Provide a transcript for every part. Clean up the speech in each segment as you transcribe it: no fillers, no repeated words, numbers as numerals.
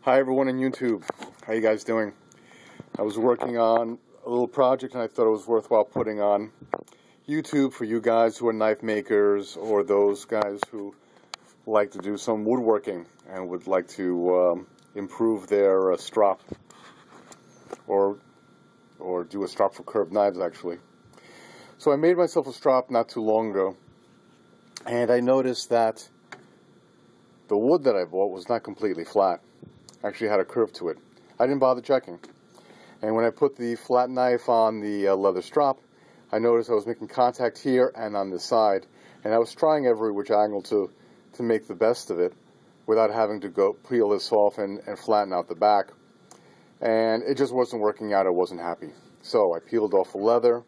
Hi everyone on YouTube. How you guys doing? I was working on a little project and I thought it was worthwhile putting on YouTube for you guys who are knife makers or those guys who like to do some woodworking and would like to improve their strop or do a strop for curved knives actually. So I made myself a strop not too long ago and I noticed that the wood that I bought was not completely flat. Actually had a curve to it. I didn't bother checking. And when I put the flat knife on the leather strop, I noticed I was making contact here and on this side. And I was trying every which angle to make the best of it without having to go peel this off and flatten out the back. And it just wasn't working out. I wasn't happy. So I peeled off the leather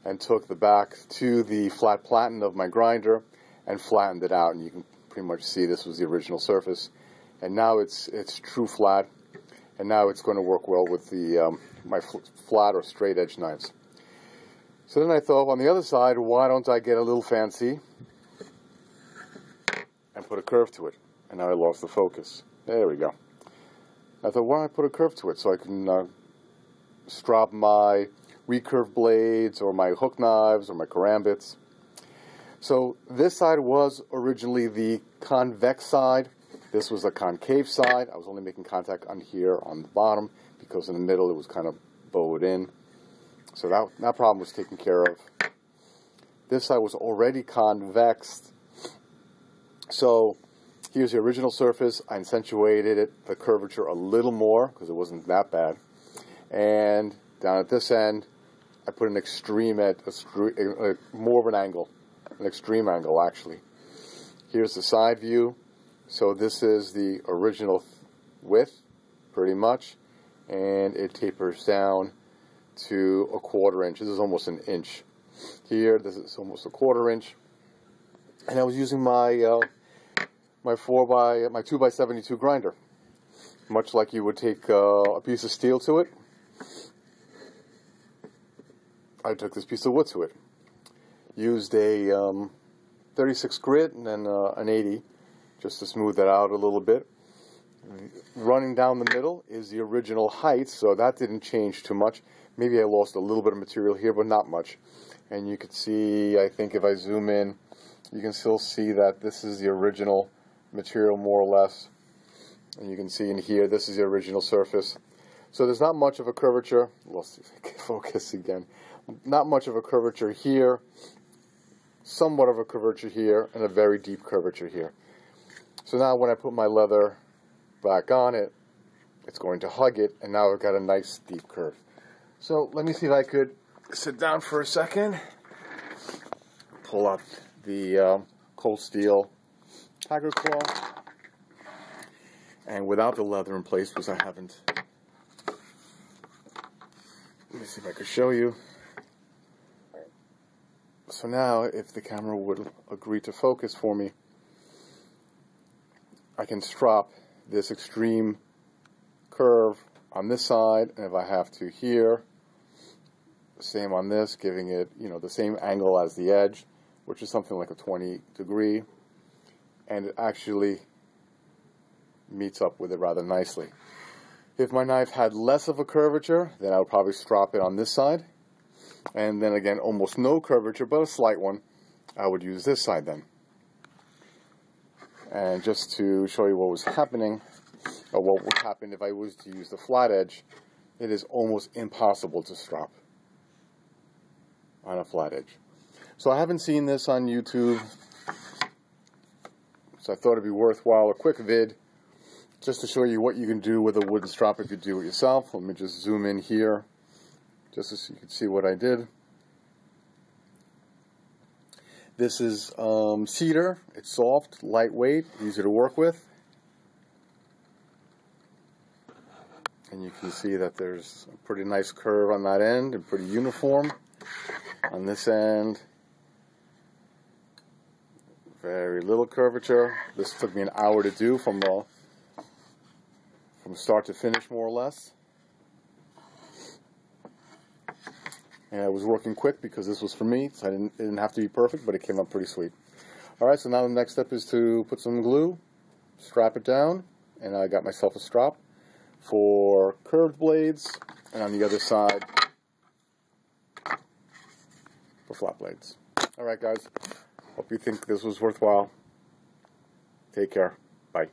and took the back to the flat platen of my grinder and flattened it out. And you can pretty much see this was the original surface. And now it's true flat, and now it's going to work well with the my flat or straight edge knives. So then I thought, on the other side, why don't I get a little fancy and put a curve to it? And now I lost the focus. There we go. I thought, why don't I put a curve to it so I can strop my recurve blades or my hook knives or my karambits. So this side was originally the convex side. This was a concave side. I was only making contact on here on the bottom because in the middle it was kind of bowed in. So that problem was taken care of. This side was already convex. So here's the original surface. I accentuated it, the curvature a little more because it wasn't that bad. And down at this end, I put an extreme at more of an angle, an extreme angle actually. Here's the side view. So this is the original width, pretty much, and it tapers down to a 1/4 inch. This is almost an inch. Here, this is almost a 1/4 inch. And I was using my my 2x72 grinder, much like you would take a piece of steel to it. I took this piece of wood to it. Used a 36 grit and then an 80. Just to smooth that out a little bit. Running down the middle is the original height, so that didn't change too much. Maybe I lost a little bit of material here, but not much. And you can see, I think if I zoom in, you can still see that this is the original material more or less. And you can see in here, this is the original surface. So there's not much of a curvature. Lost focus again. Not much of a curvature here. Somewhat of a curvature here, and a very deep curvature here. So now when I put my leather back on it, it's going to hug it, and now I've got a nice steep curve. So let me see if I could sit down for a second, pull up the cold steel tiger claw, and without the leather in place, because I haven't, let me see if I could show you. So now, if the camera would agree to focus for me, I can strop this extreme curve on this side, and if I have to here, same on this, giving it, the same angle as the edge, which is something like a 20 degree, and it actually meets up with it rather nicely. If my knife had less of a curvature, then I would probably strop it on this side, and then again, almost no curvature, but a slight one, I would use this side then. And just to show you what was happening, or what would happen if I was to use the flat edge, it is almost impossible to strop on a flat edge. So I haven't seen this on YouTube, so I thought it'd be worthwhile, a quick vid, just to show you what you can do with a wooden strop if you do it yourself. Let me just zoom in here, just so you can see what I did. This is cedar. It's soft, lightweight, easy to work with. And you can see that there's a pretty nice curve on that end and pretty uniform. On this end, very little curvature. This took me an hour to do from start to finish, more or less. And I was working quick because this was for me, so it didn't have to be perfect, but it came up pretty sweet. Alright, so now the next step is to put some glue, strap it down, and I got myself a strop. for curved blades, and on the other side for flat blades. Alright guys, hope you think this was worthwhile. Take care. Bye.